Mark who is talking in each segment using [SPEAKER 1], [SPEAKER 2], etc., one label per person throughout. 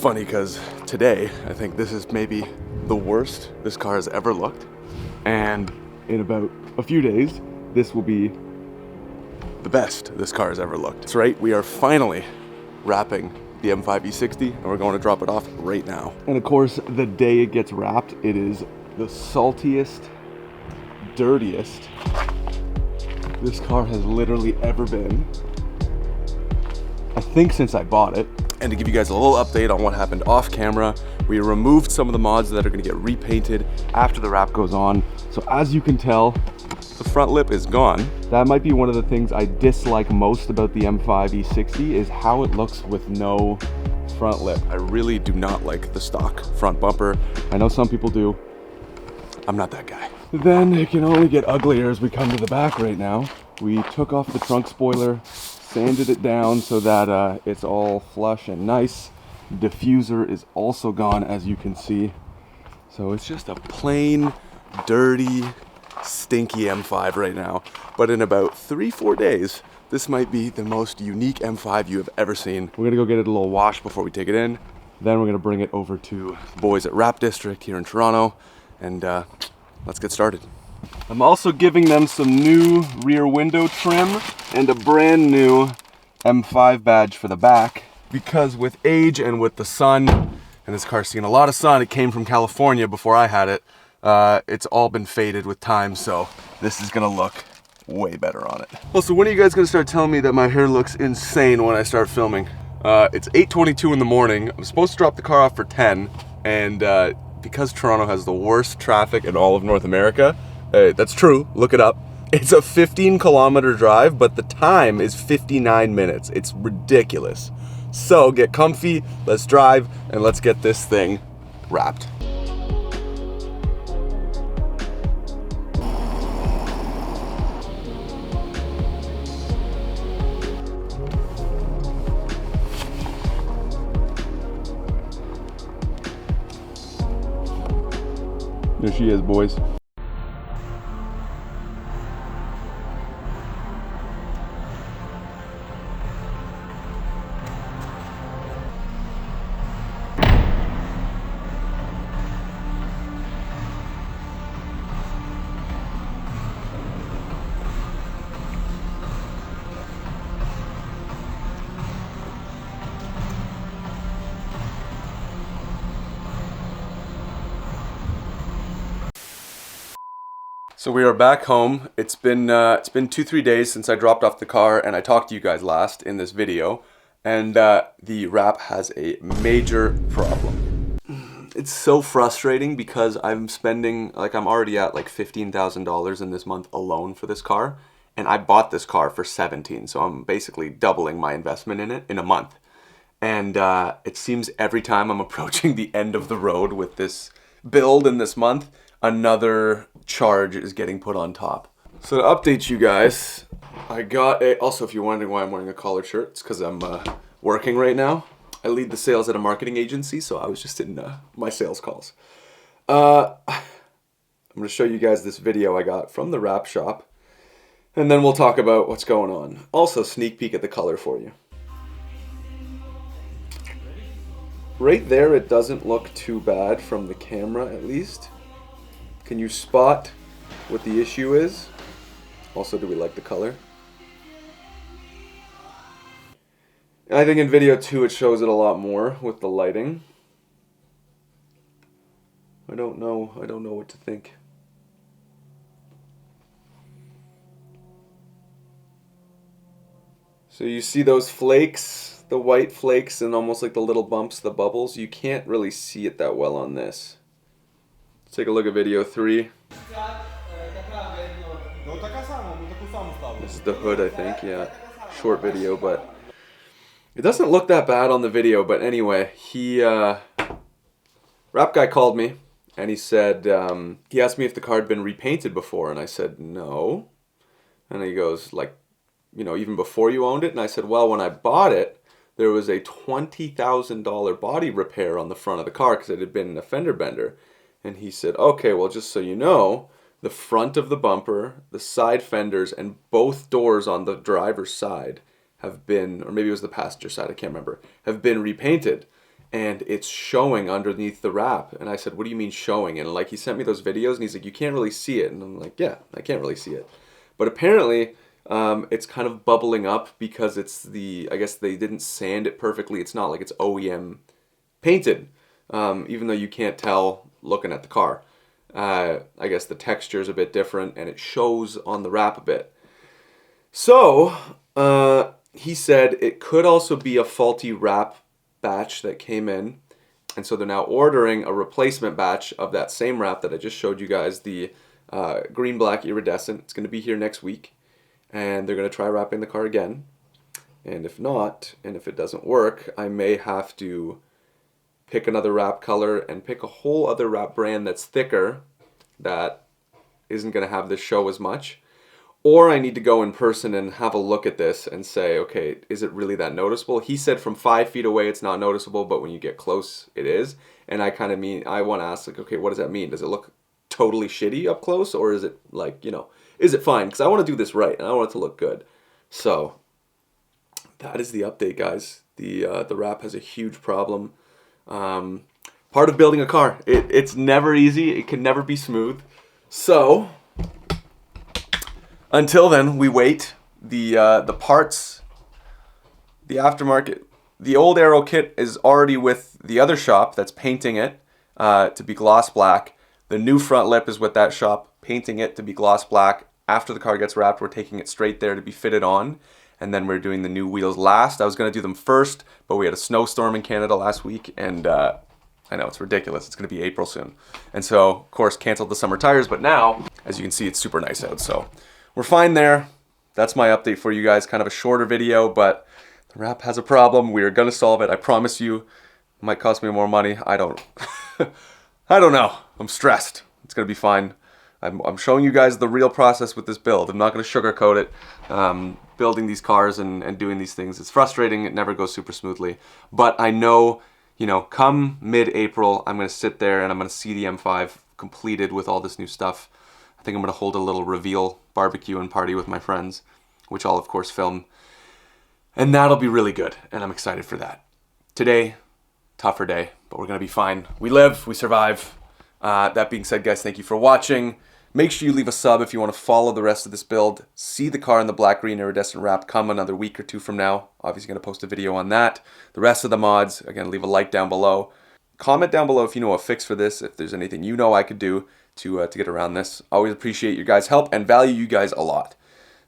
[SPEAKER 1] funny because today, I think this is maybe the worst this car has ever looked. And in about a few days, this will be the best this car has ever looked. That's right, we are finally wrapping the M5 E60 and we're going to drop it off right now. And of course, the day it gets wrapped, it is the saltiest, dirtiest this car has literally ever been, I think, since I bought it. And to give you guys a little update on what happened off camera, we removed some of the mods that are gonna get repainted after the wrap goes on. So as you can tell, the front lip is gone. That might be one of the things I dislike most about the M5 E60 is how it looks with no front lip. I really do not like the stock front bumper. I know some people do. I'm not that guy. Then it can only get uglier as we come to the back right now. We took off the trunk spoiler, sanded it down so that it's all flush and nice. Diffuser is also gone, as you can see. So it's just a plain, dirty, stinky M5 right now. But in about 3-4 days, this might be the most unique M5 you have ever seen. We're gonna go get it a little wash before we take it in. Then we're gonna bring it over to the boys at Wrap District here in Toronto, and let's get started. I'm also giving them some new rear window trim and a brand new M5 badge for the back, because with age and with the sun, and this car's seen a lot of sun, it came from California before I had it, it's all been faded with time, so this is gonna look way better on it. Well, so when are you guys gonna start telling me that my hair looks insane when I start filming? It's 8:22 in the morning. I'm supposed to drop the car off for 10, and because Toronto has the worst traffic in all of North America, that's true, look it up. It's a 15-kilometer drive, but the time is 59 minutes. It's ridiculous. So get comfy, let's drive, and let's get this thing wrapped. There she is, boys. So we are back home. It's been 2-3 days since I dropped off the car and I talked to you guys last in this video, and the wrap has a major problem. It's so frustrating because I'm spending, I'm already at like $15,000 in this month alone for this car, and I bought this car for 17, so I'm basically doubling my investment in it in a month. And it seems every time I'm approaching the end of the road with this build in this month, another charge is getting put on top. So to update you guys, I got a, also if you're wondering why I'm wearing a collared shirt, it's because I'm working right now. I lead the sales at a marketing agency, so I was just in my sales calls. I'm going to show you guys this video I got from the wrap shop, and then we'll talk about what's going on. Also, sneak peek at the color for you. Right there, it doesn't look too bad from the camera, at least. Can you spot what the issue is? Also, do we like the color? I think in video 2 it shows it a lot more with the lighting. I don't know what to think. So you see those flakes, the white flakes, and almost like the little bumps, the bubbles. You can't really see it that well on this. Let's take a look at video 3. This is the hood, I think, yeah. Short video, but it doesn't look that bad on the video. But anyway, wrap guy called me and he said, he asked me if the car had been repainted before, and I said no. And he goes, like, you know, even before you owned it? And I said, well, when I bought it, there was a $20,000 body repair on the front of the car because it had been a fender bender. And he said, okay, well, just so you know, the front of the bumper, the side fenders, and both doors on the driver's side have been, or maybe it was the passenger side, I can't remember, have been repainted. and it's showing underneath the wrap. And I said, what do you mean showing? And like, he sent me those videos and he's like, you can't really see it. And I'm like, yeah, I can't really see it. But apparently it's kind of bubbling up because it's I guess they didn't sand it perfectly. It's not like it's OEM painted, even though you can't tell looking at the car. I guess the texture is a bit different and it shows on the wrap a bit. So he said it could also be a faulty wrap batch that came in, and so they're now ordering a replacement batch of that same wrap that I just showed you guys, the green black iridescent. It's going to be here next week, and they're going to try wrapping the car again. And if not, and if it doesn't work, I may have to pick another wrap color and pick a whole other wrap brand that's thicker, that isn't going to have this show as much. Or I need to go in person and have a look at this and say, okay, is it really that noticeable? He said from 5 feet away it's not noticeable, but when you get close, it is. And I want to ask, like, okay, what does that mean? Does it look totally shitty up close? Or is it like, is it fine? Because I want to do this right and I want it to look good. So that is the update, guys. The wrap has a huge problem. Part of building a car. It's never easy. It can never be smooth. So until then, we wait. The parts, the aftermarket, the old Aero kit is already with the other shop that's painting it to be gloss black. The new front lip is with that shop, painting it to be gloss black. After the car gets wrapped, we're taking it straight there to be fitted on. And then we're doing the new wheels last. I was going to do them first, but we had a snowstorm in Canada last week, and I know, it's ridiculous. It's going to be April soon. And so, of course, canceled the summer tires, but now, as you can see, it's super nice out. So we're fine there. That's my update for you guys. Kind of a shorter video, but the wrap has a problem. We are going to solve it. I promise you. It might cost me more money. I don't know. I'm stressed. It's going to be fine. I'm showing you guys the real process with this build. I'm not going to sugarcoat it. Building these cars and doing these things, it's frustrating. It never goes super smoothly. But I know, come mid-April, I'm going to sit there and I'm going to see the M5 completed with all this new stuff. I think I'm going to hold a little reveal barbecue and party with my friends, which I'll, of course, film. And that'll be really good, and I'm excited for that. Today, tougher day, but we're going to be fine. We live, we survive. That being said, guys, thank you for watching. Make sure you leave a sub if you want to follow the rest of this build. See the car in the black green iridescent wrap come another week or two from now. Obviously going to post a video on that. The rest of the mods, again, leave a like down below. Comment down below if you know a fix for this, if there's anything you know I could do to get around this. Always appreciate your guys' help and value you guys a lot.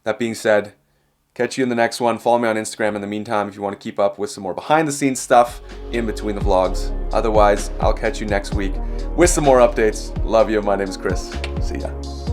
[SPEAKER 1] That being said, catch you in the next one. Follow me on Instagram in the meantime if you want to keep up with some more behind the scenes stuff in between the vlogs. Otherwise, I'll catch you next week with some more updates. Love you. My name is Chris. See ya.